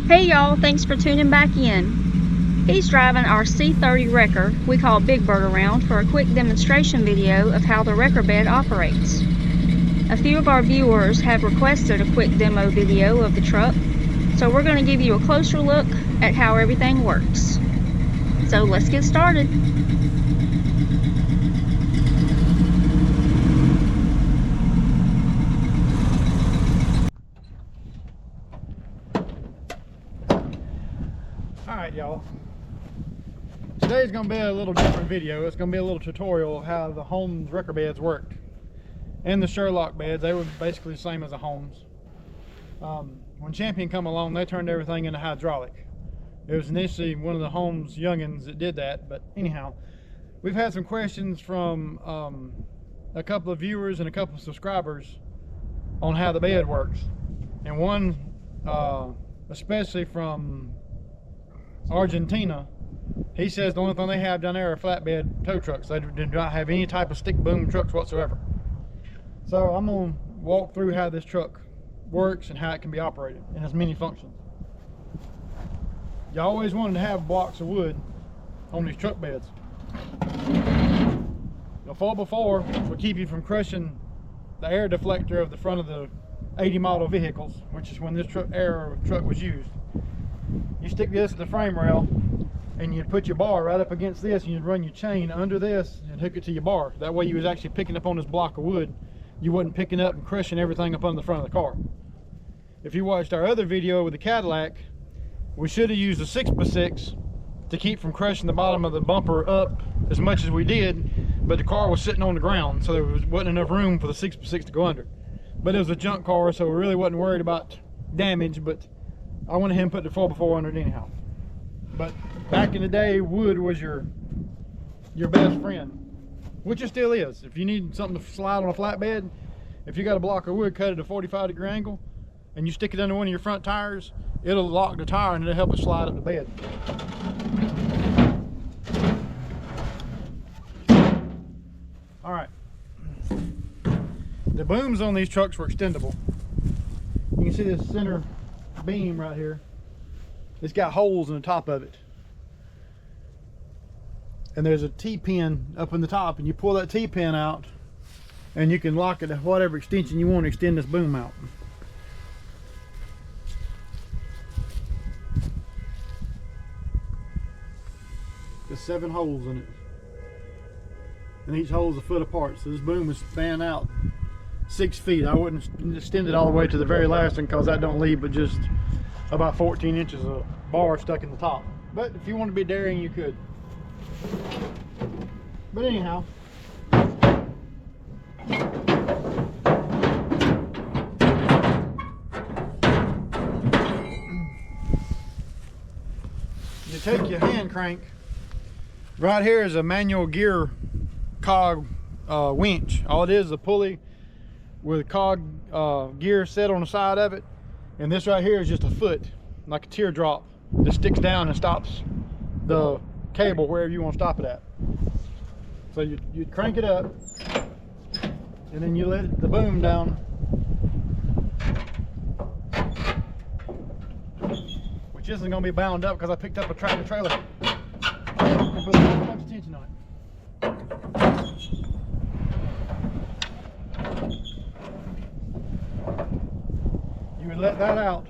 Hey y'all, thanks for tuning back in. He's driving our C30 wrecker we call Big Bird around for a quick demonstration video of how the wrecker bed operates. A few of our viewers have requested a quick demo video of the truck, so we're going to give you a closer look at how everything works. So let's get started. Alright y'all, today's going to be a little different video. It's going to be a little tutorial of how the Holmes wrecker beds worked. And the Sherlock beds, they were basically the same as the Holmes. When Champion come along, they turned everything into hydraulic. It was initially one of the Holmes youngins that did that, but anyhow, we've had some questions from a couple of viewers and a couple of subscribers on how the bed works. And one, especially from Argentina, he says the only thing they have down there are flatbed tow trucks. They do not have any type of stick boom trucks whatsoever. So I'm going to walk through how this truck works and how it can be operated and its many functions. You always wanted to have blocks of wood on these truck beds. The 4x4 will keep you from crushing the air deflector of the front of the 80 model vehicles, which is when this truck was used. You stick this to the frame rail and you'd put your bar right up against this and you'd run your chain under this and hook it to your bar. That way you was actually picking up on this block of wood. You wasn't picking up and crushing everything up on the front of the car. If you watched our other video with the Cadillac, we should have used a 6x6 to keep from crushing the bottom of the bumper up as much as we did, but the car was sitting on the ground, so there wasn't enough room for the 6x6 to go under. But it was a junk car, so we really wasn't worried about damage, but I went ahead and put the 4x4 under it anyhow. But back in the day, wood was your best friend, which it still is. If you need something to slide on a flatbed, if you got a block of wood cut at a 45-degree angle and you stick it under one of your front tires, it'll lock the tire and it'll help it slide up the bed. All right. The booms on these trucks were extendable. You can see this center beam right here. It's got holes in the top of it. And there's a T-pin up in the top, and you pull that T-pin out and you can lock it to whatever extension you want to extend this boom out. There's 7 holes in it. And each hole is a foot apart, so this boom is fan out 6 feet. I wouldn't extend it all the way to the very last one because that don't leave but just about 14 inches of bar stuck in the top. But if you want to be daring, you could. But anyhow, you take your hand crank. Right here is a manual gear cog winch. All it is a pulley with a cog gear set on the side of it, and this right here is just a foot, like a teardrop, that sticks down and stops the cable wherever you want to stop it at. So you'd crank it up and then you let the boom down, which isn't going to be bound up because I picked up a tractor trailer and put a bunch of tension on it. You would let that out.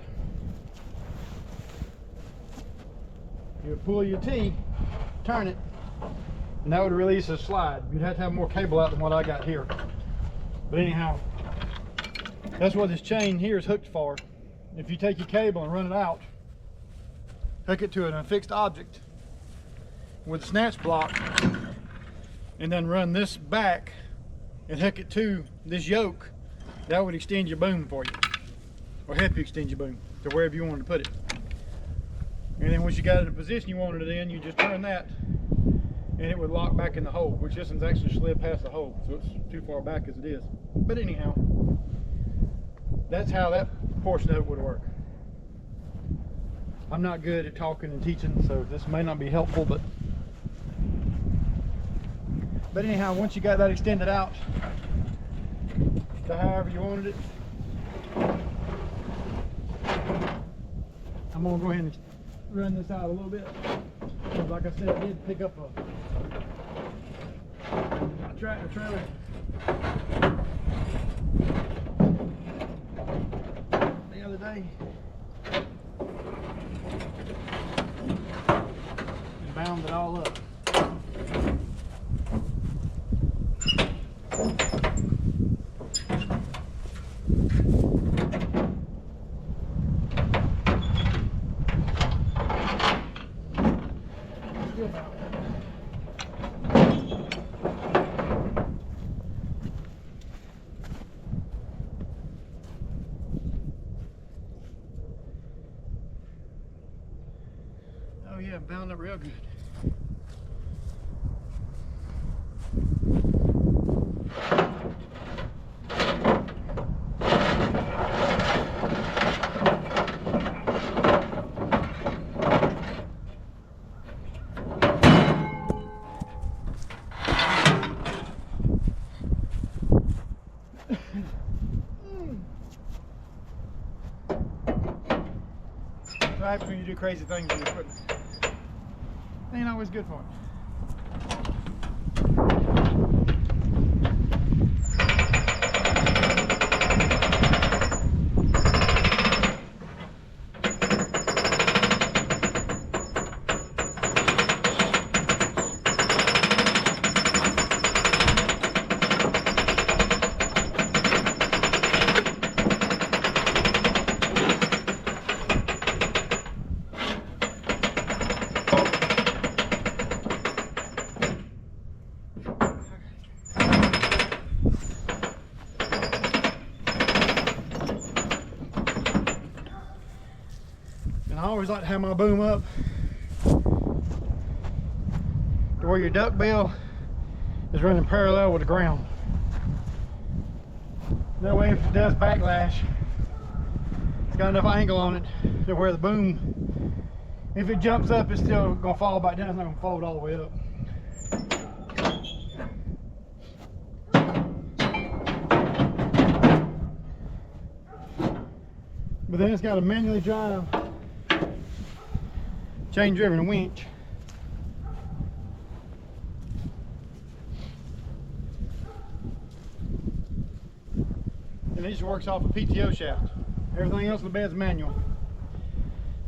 You would pull your T, turn it, and that would release a slide. You'd have to have more cable out than what I got here. But anyhow, that's what this chain here is hooked for. If you take your cable and run it out, hook it to a fixed object with a snatch block, and then run this back and hook it to this yoke, that would extend your boom for you, or help you extend your boom to wherever you wanted to put it. And then once you got it in the position you wanted it in, you just turn that and it would lock back in the hole, which this one's actually slid past the hole, so it's too far back as it is. But anyhow, that's how that portion of it would work. I'm not good at talking and teaching, so this may not be helpful, but anyhow, once you got that extended out to however you wanted it, I'm I'm gonna go ahead and run this out a little bit. Because like I said, I did pick up a tractor trailer. The other day. And bound it all up. Oh yeah, bound up real good. What happens when you do crazy things with your equipment? It ain't always good for it. And I always like to have my boom up to where your duck bill is running parallel with the ground. That way if it does backlash, it's got enough angle on it to where the boom, if it jumps up, it's still gonna fall back down. It's not gonna fold all the way up. But then it's got to manually drive chain driven winch. And it just works off a PTO shaft. Everything else in the bed's manual.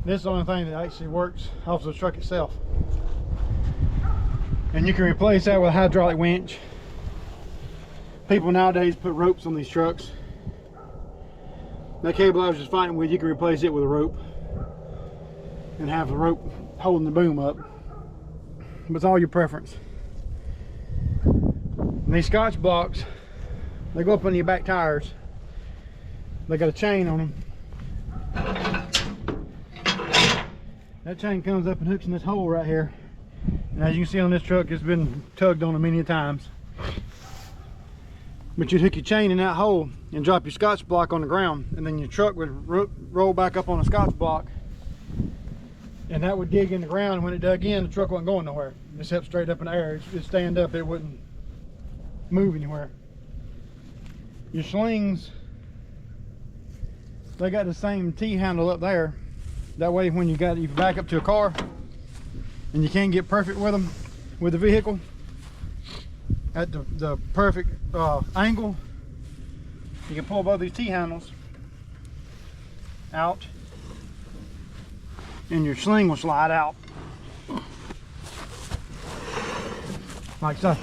This is the only thing that actually works off the truck itself. And you can replace that with a hydraulic winch. People nowadays put ropes on these trucks. That cable I was just fighting with, you can replace it with a rope and have the rope holding the boom up. But it's all your preference. And these Scotch blocks, they go up on your back tires. They got a chain on them. That chain comes up and hooks in this hole right here. And as you can see on this truck, it's been tugged on many times. But you'd hook your chain in that hole and drop your Scotch block on the ground, and then your truck would roll back up on the Scotch block, and that would dig in the ground. When it dug in, the truck wasn't going nowhere. It just kept straight up in the air. It'd stand up, it wouldn't move anywhere. Your slings, they got the same T-handle up there. That way when you back up to a car and you can't get perfect with them, with the vehicle, at the perfect angle, you can pull both these T-handles out and your sling will slide out like so.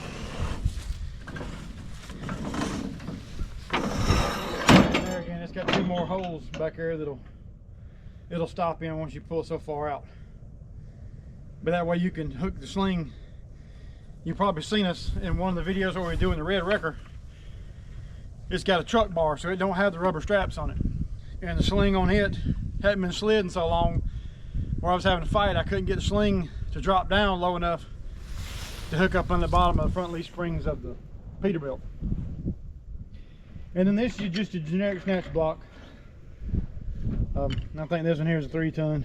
And there again, it's got two more holes back there that'll stop in once you pull so far out. But that way you can hook the sling. You've probably seen us in one of the videos where we're doing the red wrecker. It's got a truck bar, so it don't have the rubber straps on it. And the sling on it hadn't been slid in so long, where I was having to fight. I couldn't get the sling to drop down low enough to hook up on the bottom of the front leaf springs of the Peterbilt. And then this is just a generic snatch block. I think this one here is a 3-ton.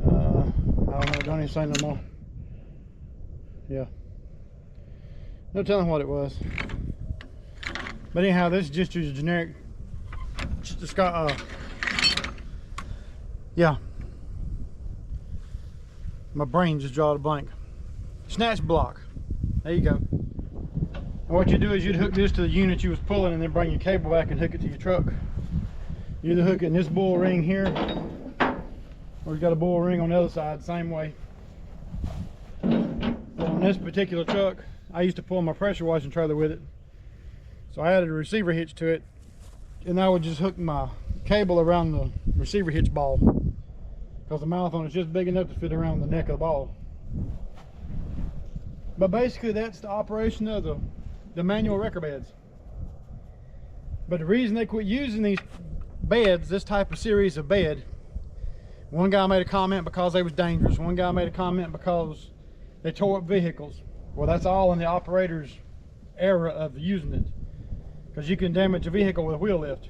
I don't know, don't even say no more. Yeah, no telling what it was. But anyhow, this is just a generic Yeah. My brain just drawed a blank. Snatch block. There you go. And what you do is you'd hook this to the unit you was pulling and then bring your cable back and hook it to your truck. You either hook it in this bull ring here, or you got a bull ring on the other side, same way. But on this particular truck, I used to pull my pressure washing trailer with it. So I added a receiver hitch to it, and I would just hook my cable around the receiver hitch ball, because the mouth on it's just big enough to fit around the neck of the ball. But basically that's the operation of the manual wrecker beds. But the reason they quit using these beds, this type of series of bed, one guy made a comment because they was dangerous, one guy made a comment because they tore up vehicles. Well, that's all in the operator's era of using it, because you can damage a vehicle with a wheel lift.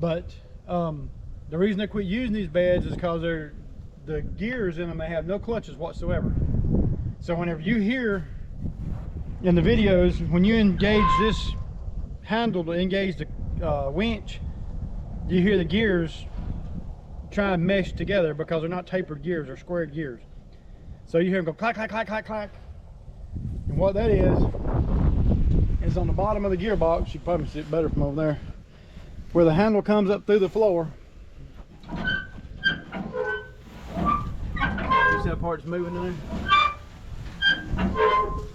But the reason they quit using these beds is because the gears in them, they have no clutches whatsoever. So whenever you hear in the videos, when you engage this handle to engage the winch, you hear the gears try and mesh together because they're not tapered gears, they're squared gears. So you hear them go clack, clack, clack, clack, clack. And what that is on the bottom of the gearbox. You can probably see it better from over there, where the handle comes up through the floor. You see that part's moving in there?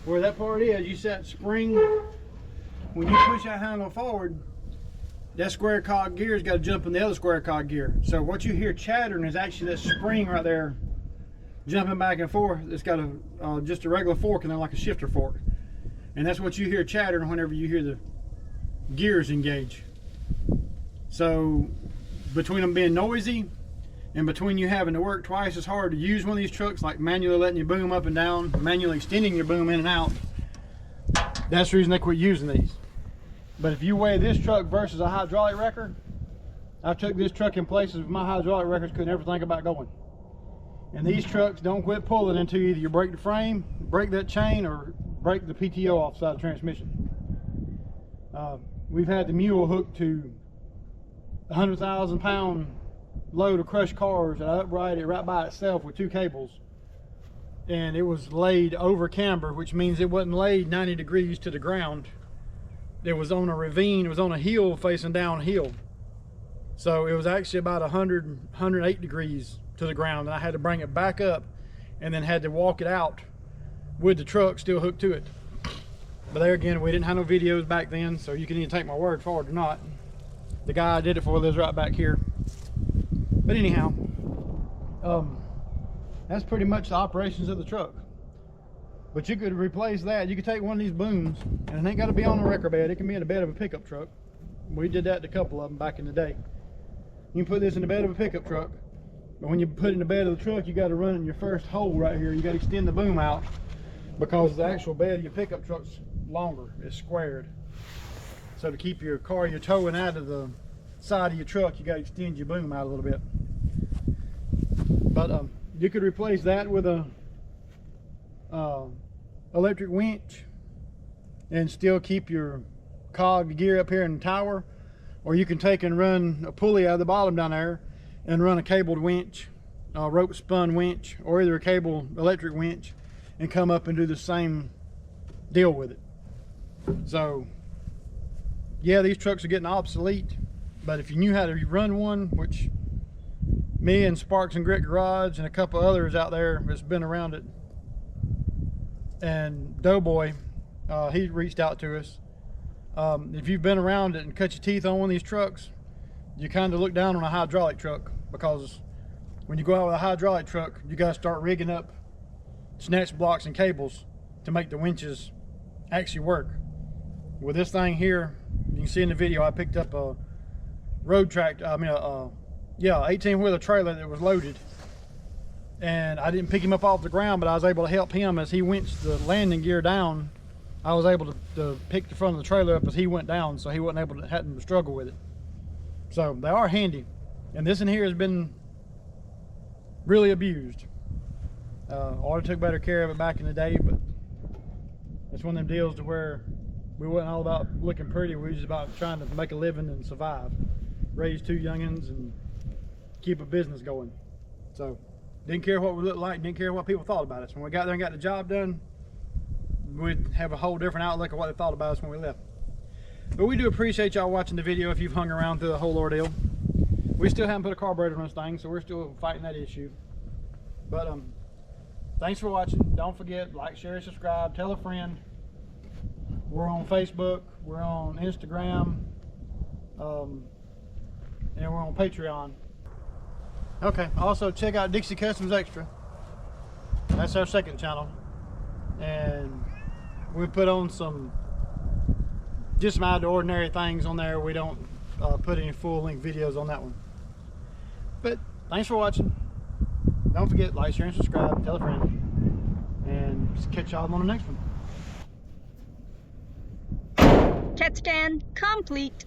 Where that part is, you set spring. When you push that handle forward, that square cog gear's got to jump in the other square cog gear. So what you hear chattering is actually that spring right there jumping back and forth. It's got a just a regular fork and then like a shifter fork. And that's what you hear chattering whenever you hear the gears engage. So between them being noisy and between you having to work twice as hard to use one of these trucks, like manually letting your boom up and down, manually extending your boom in and out, that's the reason they quit using these. But if you weigh this truck versus a hydraulic wrecker, I took this truck in places my hydraulic wreckers could never think about going. And these trucks don't quit pulling until either you break the frame, break that chain, or break the PTO off the side of the transmission. We've had the mule hooked to a 100,000 pound load of crushed cars and I uprighted it right by itself with two cables. And it was laid over camber, which means it wasn't laid 90 degrees to the ground. It was on a ravine, it was on a hill facing downhill. So it was actually about 108 degrees to the ground, and I had to bring it back up and then had to walk it out with the truck still hooked to it. But there again, we didn't have no videos back then, so you can either take my word for it or not. The guy I did it for lives right back here. But anyhow, that's pretty much the operations of the truck. But you could replace that. You could take one of these booms, and it ain't got to be on a wrecker bed. It can be in the bed of a pickup truck. We did that to a couple of them back in the day. You can put this in the bed of a pickup truck, but when you put it in the bed of the truck, you got to run it in your first hole right here. You got to extend the boom out because the actual bed of your pickup truck's longer. It's squared. So to keep your car you're towing out of the side of your truck, you got to extend your boom out a little bit. But you could replace that with a electric winch and still keep your cog gear up here in the tower, or you can take and run a pulley out of the bottom down there and run a cabled winch, a rope spun winch, or either a cable electric winch, and come up and do the same deal with it. So yeah, these trucks are getting obsolete, but if you knew how to run one, which me and Sparks and Grit Garage and a couple others out there that's been around it, and Doughboy, he reached out to us. If you've been around it and cut your teeth on one of these trucks, you kind of look down on a hydraulic truck, because when you go out with a hydraulic truck, you got to start rigging up snatch blocks and cables to make the winches actually work. With this thing here, you can see in the video, I picked up a road tractor, 18-wheeler trailer that was loaded, and I didn't pick him up off the ground, but I was able to help him as he winched the landing gear down. I was able to pick the front of the trailer up as he went down, so he wasn't able to hadn't struggle with it. So they are handy, and this in here has been really abused. Ought to took better care of it back in the day, but it's one of them deals to where we wasn't all about looking pretty. We was just about trying to make a living and survive, raise two youngins, and keep a business going. So didn't care what we looked like, didn't care what people thought about us. When we got there and got the job done, we'd have a whole different outlook of what they thought about us when we left. But we do appreciate y'all watching the video if you've hung around through the whole ordeal. We still haven't put a carburetor on this thing, so we're still fighting that issue. But thanks for watching. Don't forget, like, share, subscribe, tell a friend. We're on Facebook, we're on Instagram, and we're on Patreon. Okay, also check out Dixie Customs Extra. That's our second channel. And we put on some just some out of the ordinary things on there. We don't put any full-length videos on that one. But thanks for watching. Don't forget, like, share, and subscribe, tell a friend, and catch y'all on the next one. CAT scan complete.